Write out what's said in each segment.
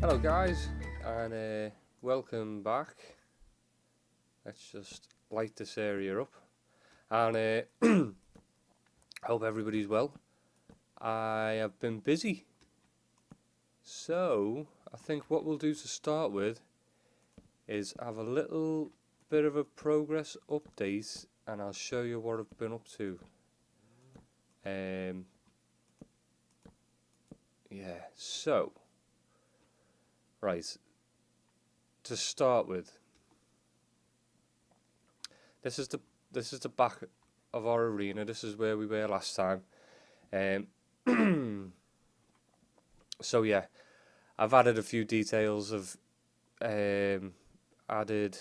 Hello guys, and welcome back. Let's just light this area up, and hope everybody's well. I have been busy, so I think what we'll do to start with is have a little bit of a progress update, and I'll show you what I've been up to. Yeah, so right, to start with, this is the back of our arena. This is where we were last time. So yeah, I've added a few details. Of added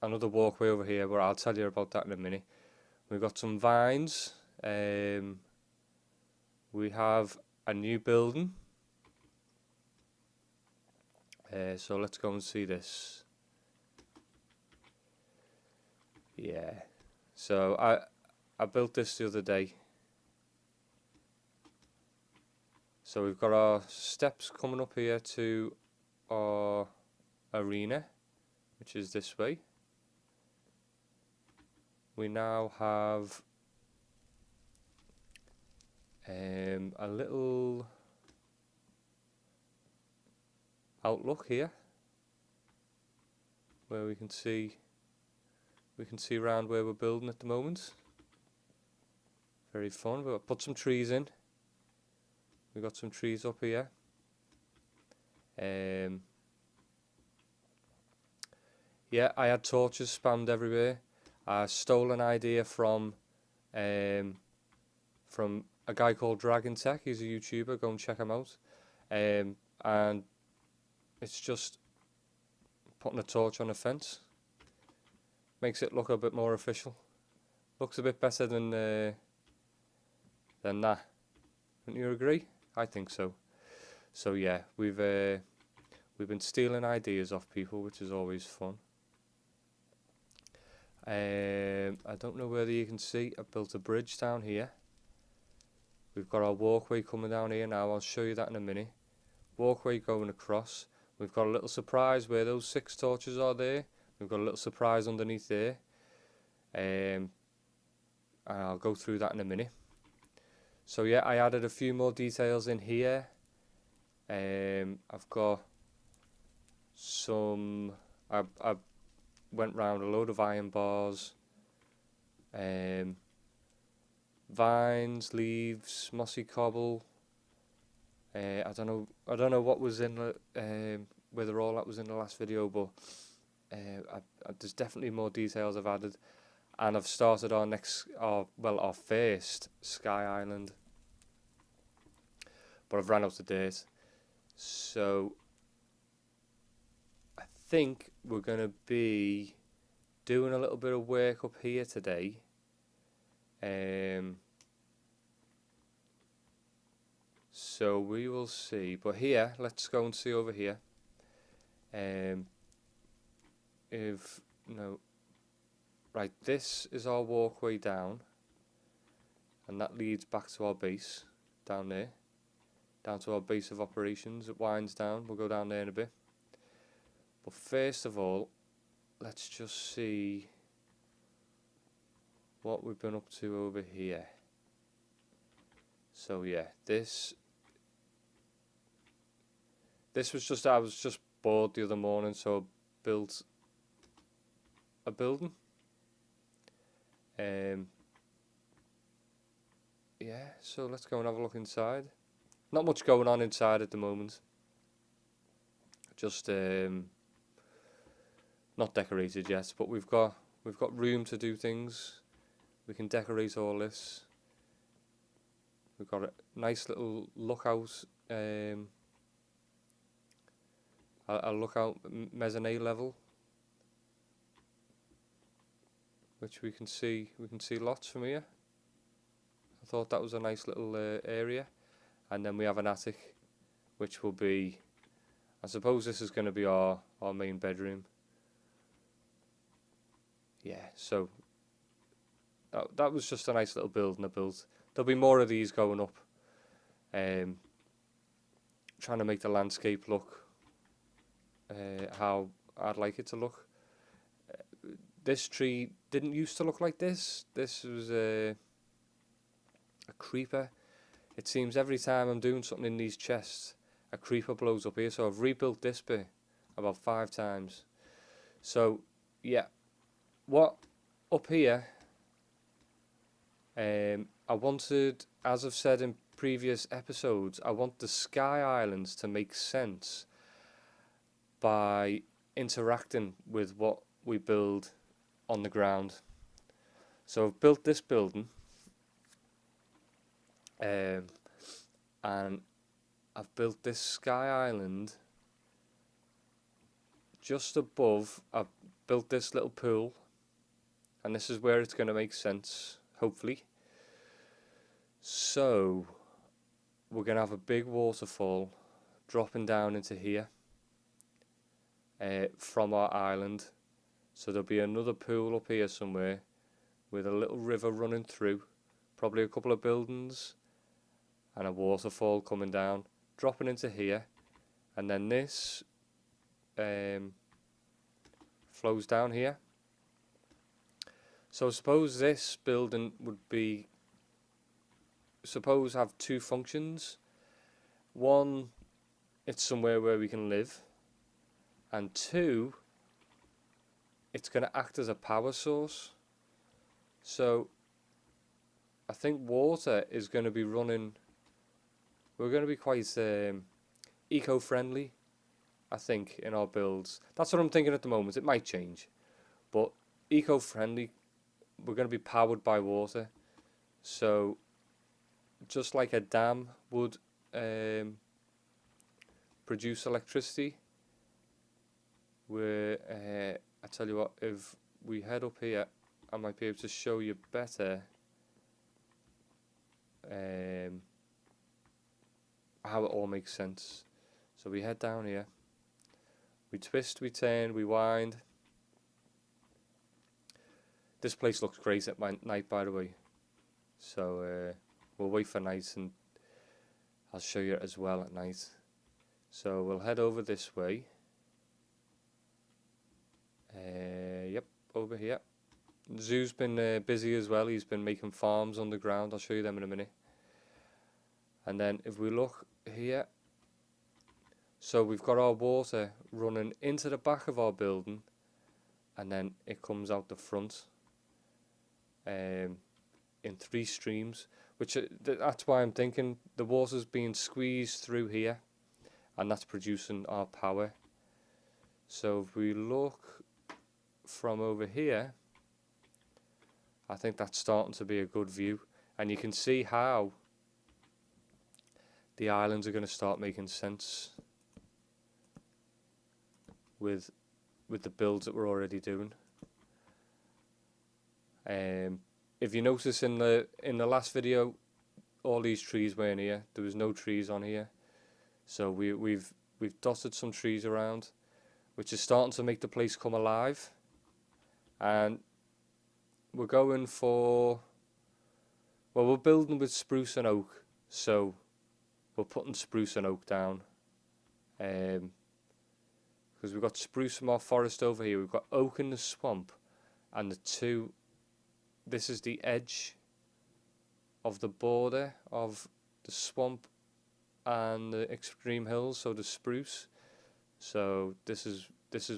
another walkway over here, but I'll tell you about that in a minute. We've got some vines. We have a new building. So let's go and see this. Yeah, so I built this the other day. So we've got our steps coming up here to our arena, which is this way. We now have a little outlook here where we can see around where we're building at the moment. Very fun. We'll put some trees in. We've got some trees up here. Yeah, I had torches spammed everywhere. I stole an idea from a guy called Dragon Tech. He's a YouTuber. Go and check him out. And it's just putting a torch on a fence. Makes it look a bit more official. Looks a bit better than that. Wouldn't you agree? I think so. So yeah, we've been stealing ideas off people, which is always fun. I don't know whether you can see, I built a bridge down here. We've got our walkway coming down here now. I'll show you that in a minute. Walkway going across. We've got a little surprise where those 6 torches are there. We've got a little surprise underneath there. And I'll go through that in a minute. So yeah, I added a few more details in here. I've got some. I went round a load of iron bars, vines, leaves, mossy cobble. I don't know what was in the whether all that was in the last video, but there's definitely more details I've added. And I've started our first Sky Island, but I've ran out of date. So I think we're going to be doing a little bit of work up here today. So we will see. But here, let's go and see over here. Right, this is our walkway down, and that leads back to our base down there, down to our base of operations. It winds down. We'll go down there in a bit. But first of all, let's just see what we've been up to over here. So yeah, this was just, I was just bored the other morning, so I built a building. Yeah, so let's go and have a look inside. Not much going on inside at the moment. Just not decorated yet, but we've got room to do things. We can decorate all this. We've got a nice little lookout, a lookout mezzanine level, which we can see lots from here. I thought that was a nice little area. And then we have an attic, which will be, I suppose this is going to be our main bedroom. Yeah, so that was just a nice little building I built. There'll be more of these going up. Trying to make the landscape look how I'd like it to look. This tree didn't used to look like this. This was a creeper. It seems every time I'm doing something in these chests, a creeper blows up here. So I've rebuilt this bit about 5 times. So yeah, what up here, I wanted, as I've said in previous episodes, I want the sky islands to make sense by interacting with what we build on the ground. So I've built this building, and I've built this sky island just above. I've built this little pool, and this is where it's going to make sense, hopefully. So we're going to have a big waterfall dropping down into here from our island. So there'll be another pool up here somewhere with a little river running through, probably a couple of buildings, and a waterfall coming down, dropping into here, and then this flows down here. So suppose this building would be, suppose have 2 functions. One, it's somewhere where we can live, and 2, it's going to act as a power source. So I think water is going to be running, we're going to be quite eco-friendly, I think, in our builds. That's what I'm thinking at the moment. It might change, but eco-friendly, we're going to be powered by water. So just like a dam would produce electricity, where I tell you what, if we head up here, I might be able to show you better how it all makes sense. So we head down here, we twist, we turn, we wind. This place looks great at night, by the way. So we'll wait for night and I'll show you it as well at night. So we'll head over this way. Yep, over here. Zoo's been busy as well. He's been making farms underground. I'll show you them in a minute. And then if we look here, so we've got our water running into the back of our building, and then it comes out the front in 3 streams, which that's why I'm thinking the water's being squeezed through here, and that's producing our power. So if we look from over here, I think that's starting to be a good view, and you can see how the islands are going to start making sense with the builds that we're already doing. If you notice in the last video, all these trees weren't here. There was no trees on here, so we've dotted some trees around, which is starting to make the place come alive. And we're going for, well, we're building with spruce and oak, so we're putting spruce and oak down, because we've got spruce from our forest over here, we've got oak in the swamp, and the 2, this is the edge of the border of the swamp and the extreme hills, so the spruce. So this is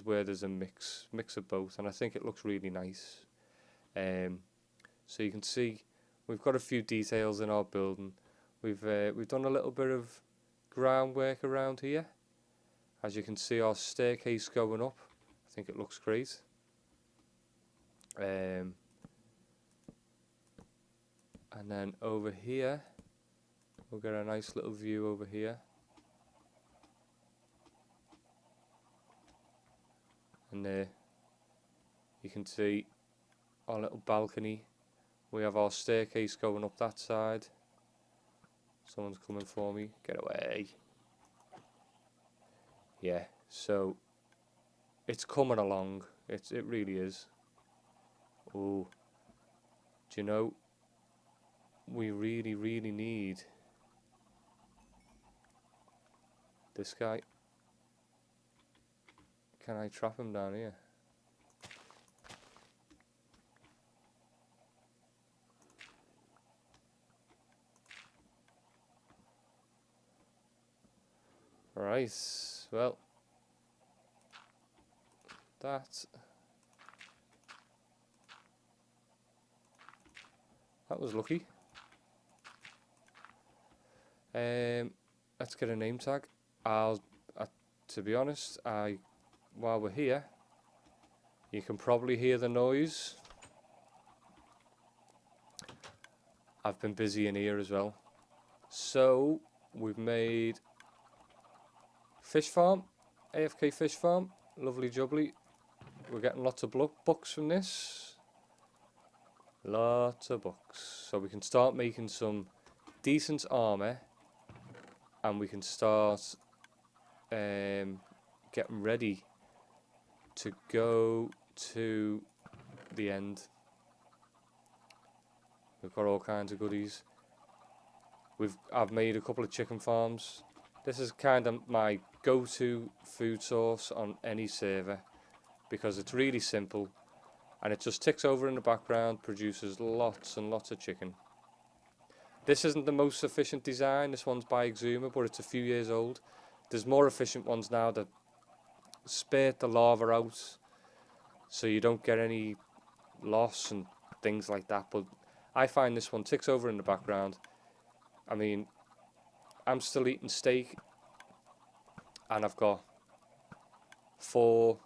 where there's a mix of both, and I think it looks really nice. So you can see we've got a few details in our building. We've done a little bit of groundwork around here. As you can see, our staircase going up, I think it looks great. And then over here, we'll get a nice little view over here. And you can see our little balcony. We have our staircase going up that side. Someone's coming for me. Get away. Yeah, so it's coming along. It really is. Oh, do you know, we really need this guy. can I trap him down here? Right, well, that was lucky. Let's get a name tag. To be honest, while we're here, you can probably hear the noise. I've been busy in here as well. So we've made fish farm, AFK fish farm, lovely jubbly. We're getting lots of bucks from this. Lots of bucks. So we can start making some decent armor, and we can start getting ready to go to the end. We've got all kinds of goodies. I've made a couple of chicken farms. This is kind of my go-to food source on any server because it's really simple and it just ticks over in the background, produces lots and lots of chicken. This isn't the most efficient design. This one's by Exuma, but it's a few years old. There's more efficient ones now that spurt the lava out so you don't get any loss and things like that, but I find this one ticks over in the background. I mean, I'm still eating steak and I've got four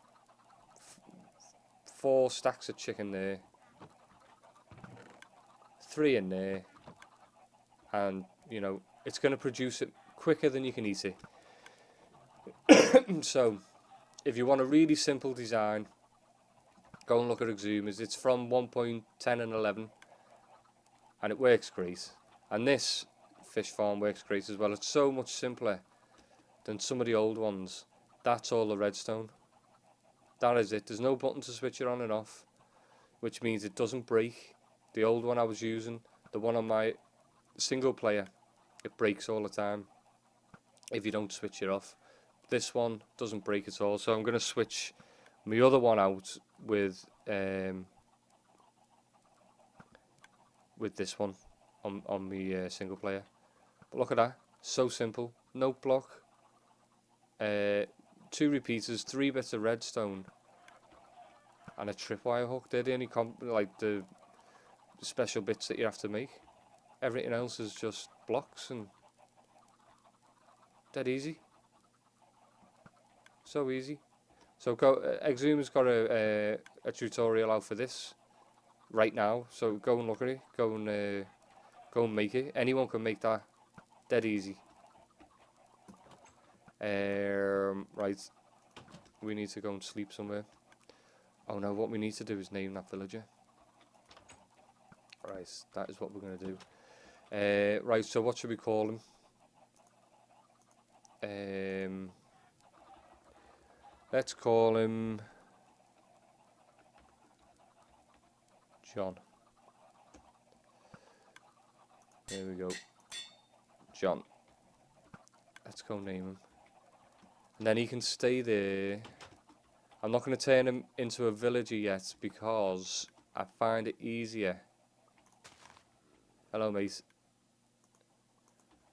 stacks of chicken there, 3 in there, and you know it's going to produce it quicker than you can eat it. So if you want a really simple design, go and look at Exuma's. It's from 1.10 and 11 and it works great, and this fish farm works great as well. It's so much simpler than some of the old ones. That's all the redstone. That is it. There's no button to switch it on and off, which means it doesn't break. The old one I was using, the one on my single player, it breaks all the time if you don't switch it off. This one doesn't break at all, so I'm going to switch my other one out with this one on my single player. But look at that, so simple. Note block, 2 repeaters, 3 bits of redstone, and a tripwire hook. They're the only like the special bits that you have to make. Everything else is just blocks and dead easy. So easy. So Exuma's got a tutorial out for this right now. So go and look at it. Go and make it. Anyone can make that. Dead easy. Right. We need to go and sleep somewhere. Oh no, what we need to do is name that villager. Right, that is what we're going to do. Right, so what should we call him? Let's call him John. There we go. John. Let's go name him. And then he can stay there. I'm not going to turn him into a villager yet because I find it easier. Hello, mate.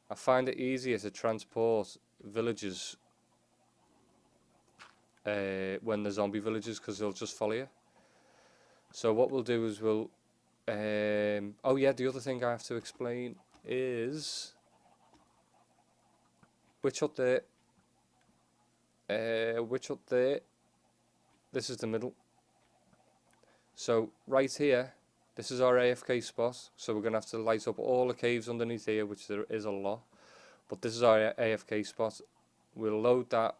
I find it easier to transport villagers when they're zombie villagers because they'll just follow you. So what we'll do is we'll... oh yeah, the other thing I have to explain is... Which up there? Which up there? This is the middle. So right here, this is our AFK spot. So we're going to have to light up all the caves underneath here, which there is a lot. But this is our AFK spot. We'll load that,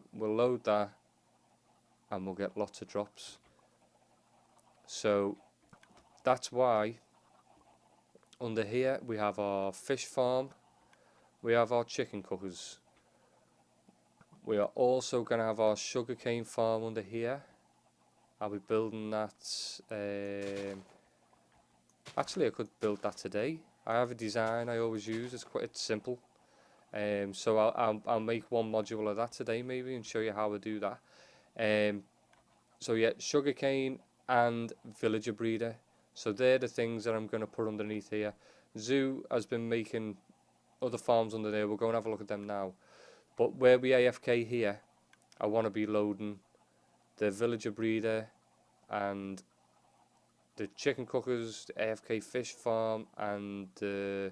and we'll get lots of drops. So that's why under here we have our fish farm, we have our chicken cookers. We are also going to have our sugarcane farm under here. I'll be building that. Actually, I could build that today. I have a design I always use. It's simple. So I'll make one module of that today maybe and show you how I do that. So yeah, sugarcane and villager breeder. So they're the things that I'm going to put underneath here. Zoo has been making other farms under there. We'll go and have a look at them now. But where we AFK here, I want to be loading the villager breeder and the chicken cookers, the AFK fish farm, and the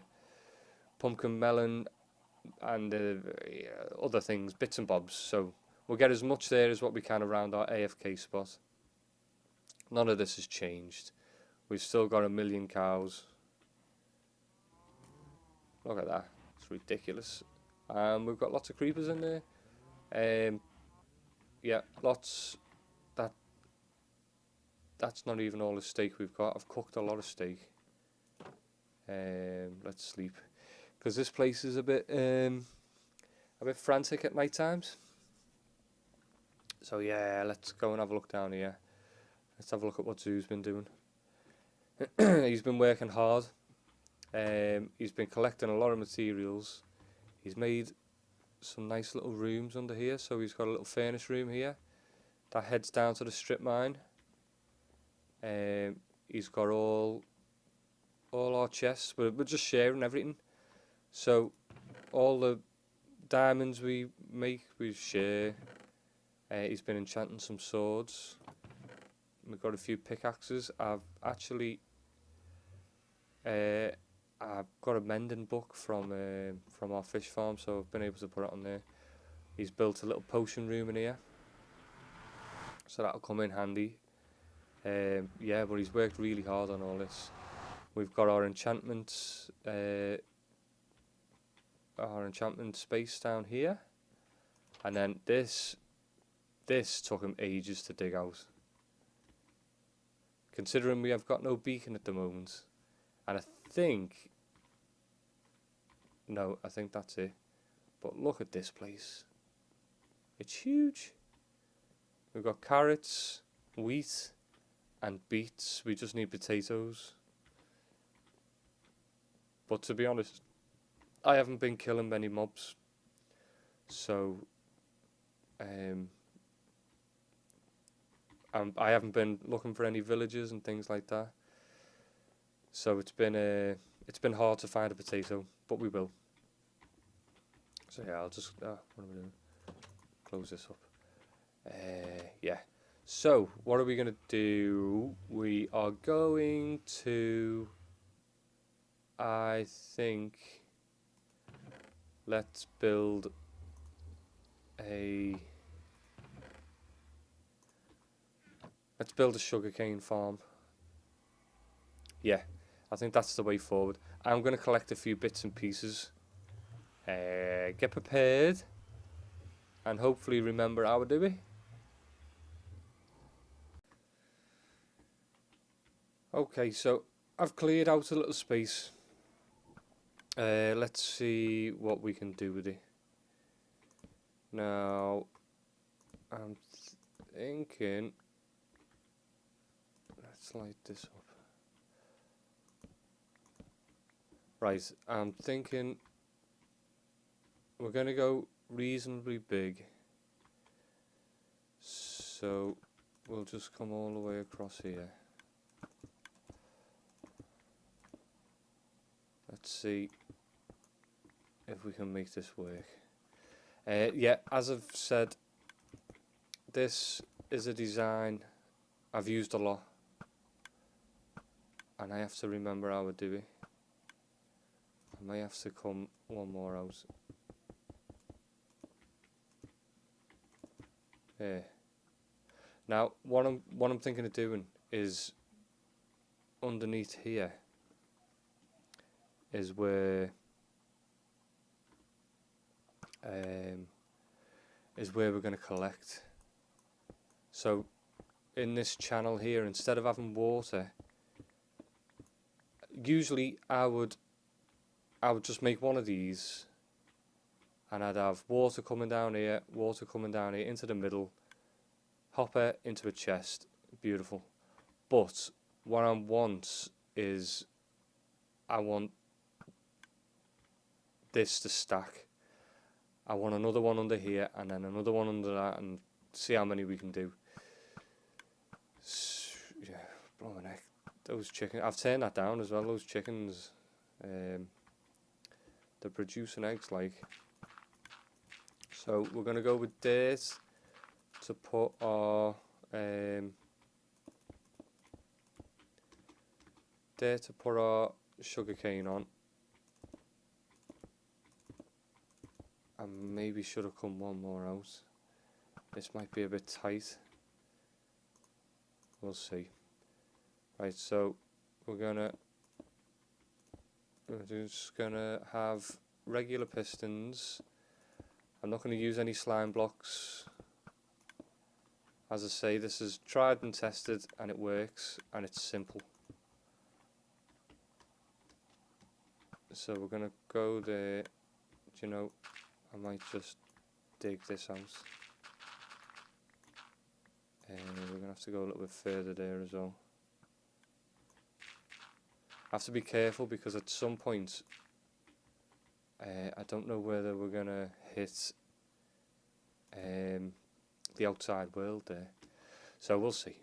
pumpkin melon, and other things, bits and bobs. So we'll get as much there as what we can around our AFK spot. None of this has changed. We've still got 1,000,000 cows. Look at that. It's ridiculous. We've got lots of creepers in there. Yeah, lots. That's not even all the steak we've got. I've cooked a lot of steak. Let's sleep, because this place is a bit frantic at night times. So yeah, let's go and have a look down here. Let's have a look at what Zoo's been doing. He's been working hard. He's been collecting a lot of materials. He's made some nice little rooms under here. So he's got a little furnace room here that heads down to the strip mine. He's got all our chests. We're just sharing everything. So all the diamonds we make, we share. He's been enchanting some swords. We've got a few pickaxes. I've actually I've got a mending book from our fish farm, so I've been able to put it on there. He's built a little potion room in here, so that'll come in handy. Yeah, but he's worked really hard on all this. We've got our enchantment space down here, and then this took him ages to dig out. Considering we have got no beacon at the moment, and I think that's it. But look at this place. It's huge. We've got carrots, wheat, and beets. We just need potatoes. But to be honest, I haven't been killing many mobs, so I haven't been looking for any villages and things like that. So it's been hard to find a potato, but we will. So yeah, I'll just what am I doing? Close this up. Yeah. So what are we gonna do? We are going to, I think, let's build a sugarcane farm. Yeah, I think that's the way forward. I'm going to collect a few bits and pieces, get prepared, and hopefully remember our doing. Okay, so I've cleared out a little space. Let's see what we can do with it. Now, I'm thinking, let's light this up. Right, I'm thinking we're going to go reasonably big. So we'll just come all the way across here. Let's see if we can make this work. Yeah, as I've said, this is a design I've used a lot, and I have to remember how to do it. I may have to come one more out. Yeah. Now, what I'm thinking of doing is underneath here is where we're going to collect. So in this channel here, instead of having water, usually I would just make one of these, and I'd have water coming down here into the middle, hopper into a chest, beautiful. But what I want is, I want this to stack. I want another one under here, and then another one under that, and see how many we can do. Yeah, blowing heck. Those chickens, I've turned that down as well. Those chickens, they're producing eggs like. So we're gonna go with dirt to put our sugarcane on. I maybe should have come one more out. This might be a bit tight. We'll see. Right, so we're just gonna have regular pistons. I'm not going to use any slime blocks. As I say, this is tried and tested and it works and it's simple. So we're going to go there. Do you know, I might just dig this out. And we're going to have to go a little bit further there as well. I have to be careful because at some point I don't know whether we're going to hit the outside world there. So we'll see.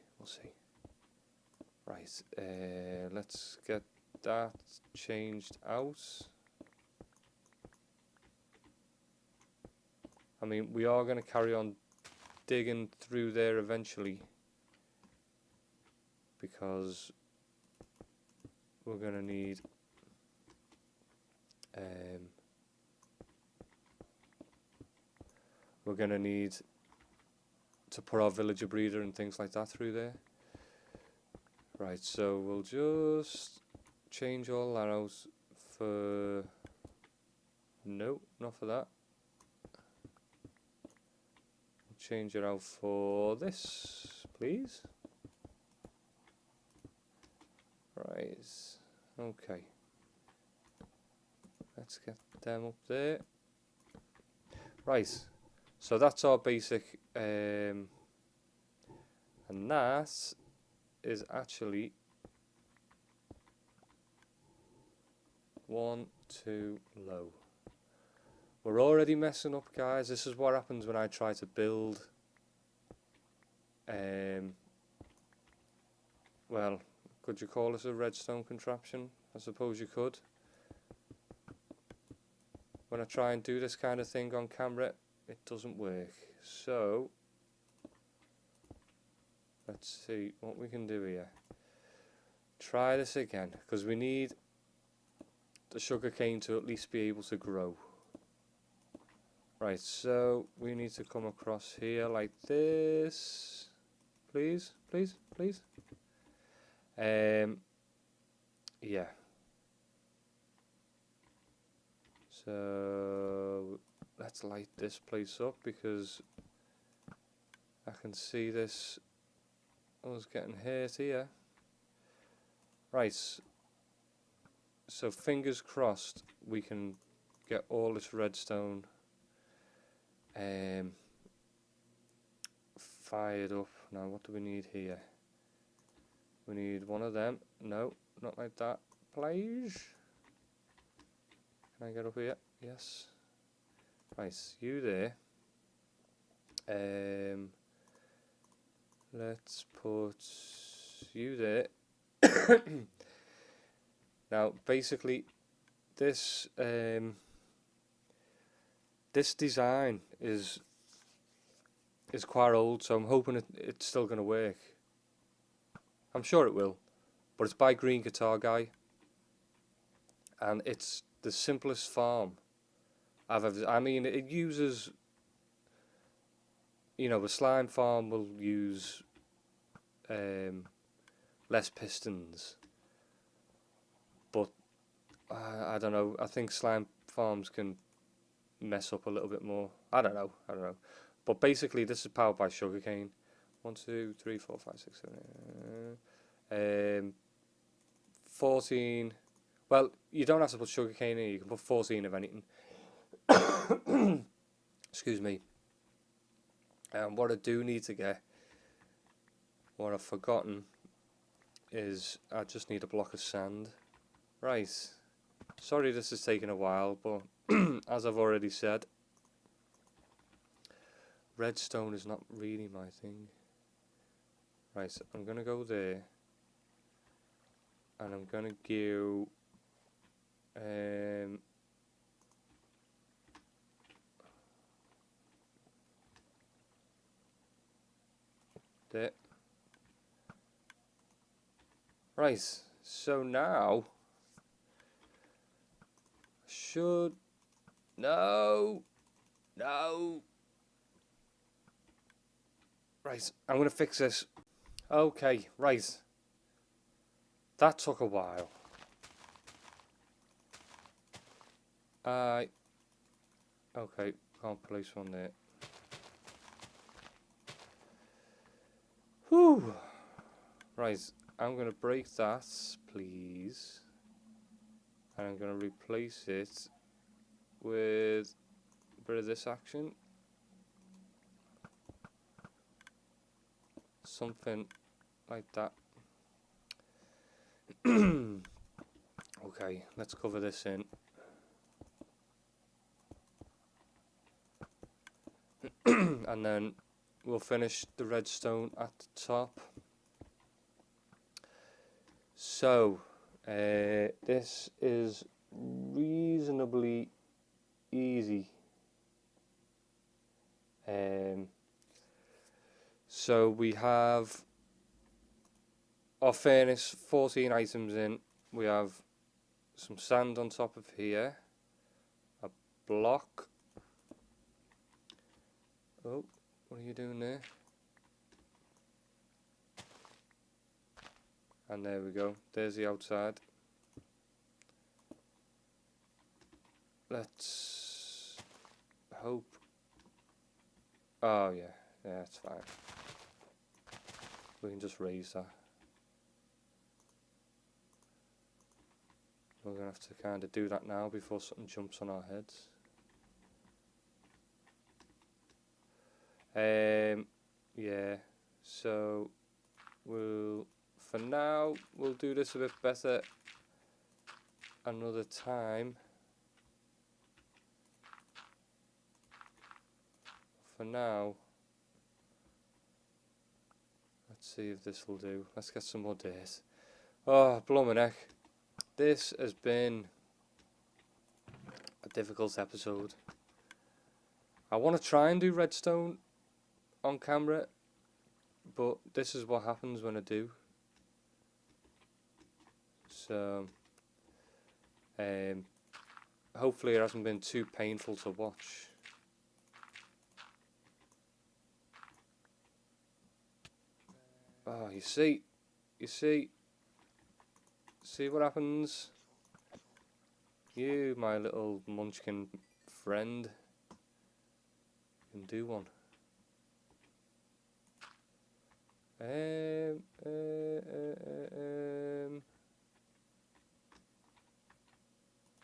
Right, let's get that changed out. I mean, we are going to carry on digging through there eventually because we're going to need to put our villager breeder and things like that through there. Right, so we'll just change all that out for... No, not for that. Change it out for this, please. Right, okay. Let's get them up there. Right, so that's our basic, and that is actually 1 too low. We're already messing up, guys. This is what happens when I try to build, well, could you call this a redstone contraption? I suppose you could. When I try and do this kind of thing on camera, it doesn't work. So, let's see what we can do here. Try this again, because we need the sugarcane to at least be able to grow. Right, so we need to come across here like this. Please. Yeah. So let's light this place up because I can see this us getting hurt here. Right, so fingers crossed we can get all this redstone fired up. Now what do we need here? We need one of them. No, not like that, please. Can I get up here? Yes. Right, you there. Let's put you there. Now basically this this design is quite old, so I'm hoping it's still going to work. I'm sure it will, but it's by Green Guitar Guy, and it's the simplest farm I've ever. I mean, it uses, you know, a slime farm will use less pistons, but I don't know. I think slime farms can mess up a little bit more. I don't know. But basically, this is powered by sugarcane. 1, 2, 3, 4, 5, 6, 7, 14. Well, you don't have to put sugarcane in. You can put 14 of anything. Excuse me. And what I do need to get, what I've forgotten, is I just need a block of sand. Right. Sorry this is taking a while, but as I've already said, redstone is not really my thing. Right, so I'm going to go there. And I'm going to go... there. Right, so now... should... No! No! Right, I'm going to fix this. Okay, right. That took a while. Okay, can't place one there. Whew. Right, I'm going to break that, please. And I'm going to replace it with a bit of this action. Something like that. Okay, let's cover this in. And then we'll finish the redstone at the top. So, this is reasonably easy. So we have our furnace, 14 items in. We have some sand on top of here, a block. Oh, what are you doing there? And there we go, there's the outside. Let's hope. Oh yeah, that's fine. We can just raise that. We're going to have to kind of do that now before something jumps on our heads. Yeah, so for now, we'll do this a bit better another time. For now, let's see if this will do. Let's get some more dirt. Oh, blooming heck. This has been a difficult episode. I want to try and do redstone on camera, but this is what happens when I do. So, hopefully it hasn't been too painful to watch. Oh, you see what happens? You, my little munchkin friend, can do one.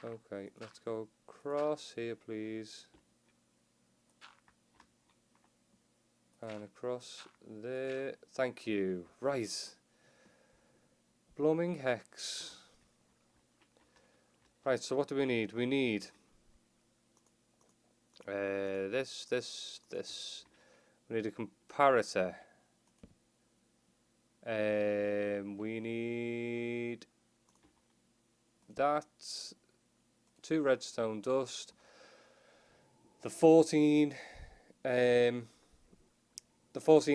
Okay, let's go across here, please. And across there. Thank you. Right. Blooming hex. Right, so what do we need? We need this. We need a comparator. We need that. 2 redstone dust. The 14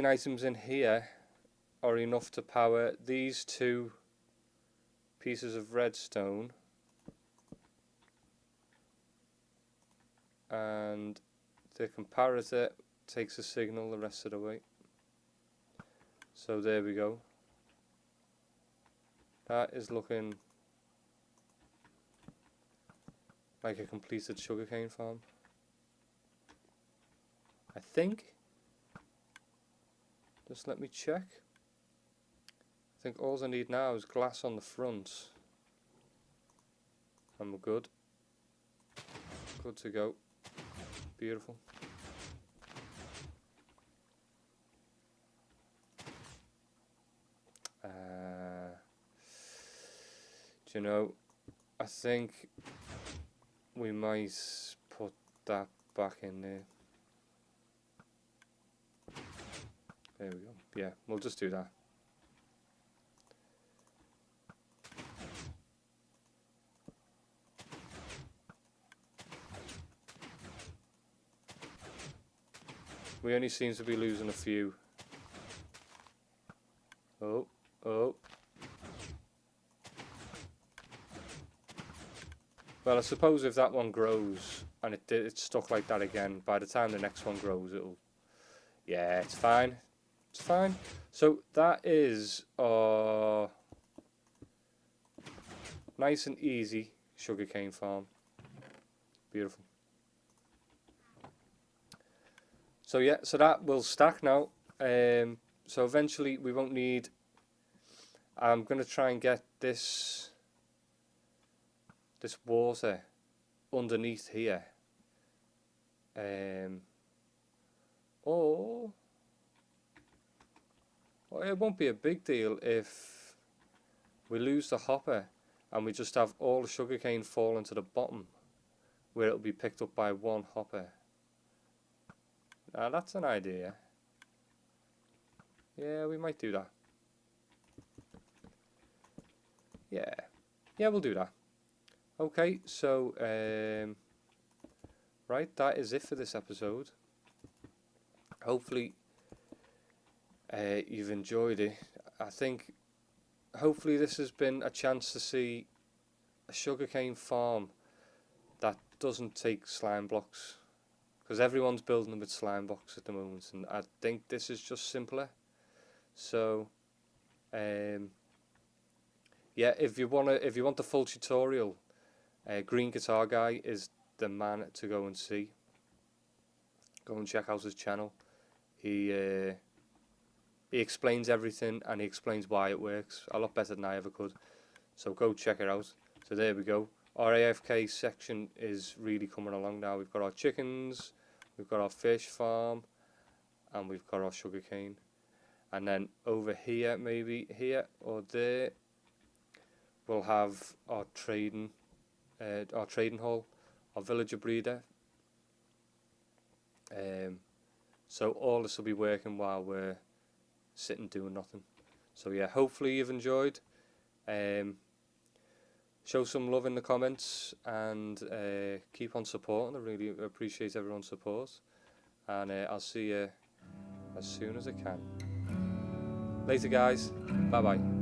items in here are enough to power these 2 pieces of redstone, and the comparator takes a signal the rest of the way. So there we go. That is looking like a completed sugarcane farm, I think. Just let me check. I think all I need now is glass on the front, and we're good. Good to go. Beautiful. Do you know, I think we might put that back in there. There we go. Yeah, we'll just do that. We only seem to be losing a few. Oh, oh. Well, I suppose if that one grows and it's stuck like that again, by the time the next one grows, it'll... Yeah, it's fine. It's fine. So that is our nice and easy sugarcane farm. Beautiful. So yeah, so that will stack now. So eventually we won't need... I'm going to try and get this water underneath here. Or it won't be a big deal if we lose the hopper and we just have all the sugarcane falling to the bottom where it'll be picked up by one hopper. Now that's an idea. Yeah, we might do that. Yeah, we'll do that. Okay, so right, that is it for this episode. Hopefully you've enjoyed it. I think hopefully this has been a chance to see a sugarcane farm that doesn't take slime blocks, because everyone's building them with slime blocks at the moment, and I think this is just simpler. So yeah, if you want the full tutorial, Green Guitar Guy is the man to go and see. Go and check out his channel. He explains everything, and he explains why it works a lot better than I ever could. So go check it out. So there we go. Our AFK section is really coming along now. We've got our chickens, we've got our fish farm, and we've got our sugarcane. And then over here, maybe here or there, we'll have our trading hall, our villager breeder. So all this will be working while we're sitting doing nothing. So yeah, hopefully you've enjoyed. Show some love in the comments, and keep on supporting. I really appreciate everyone's support, and I'll see you as soon as I can. Later guys, bye bye.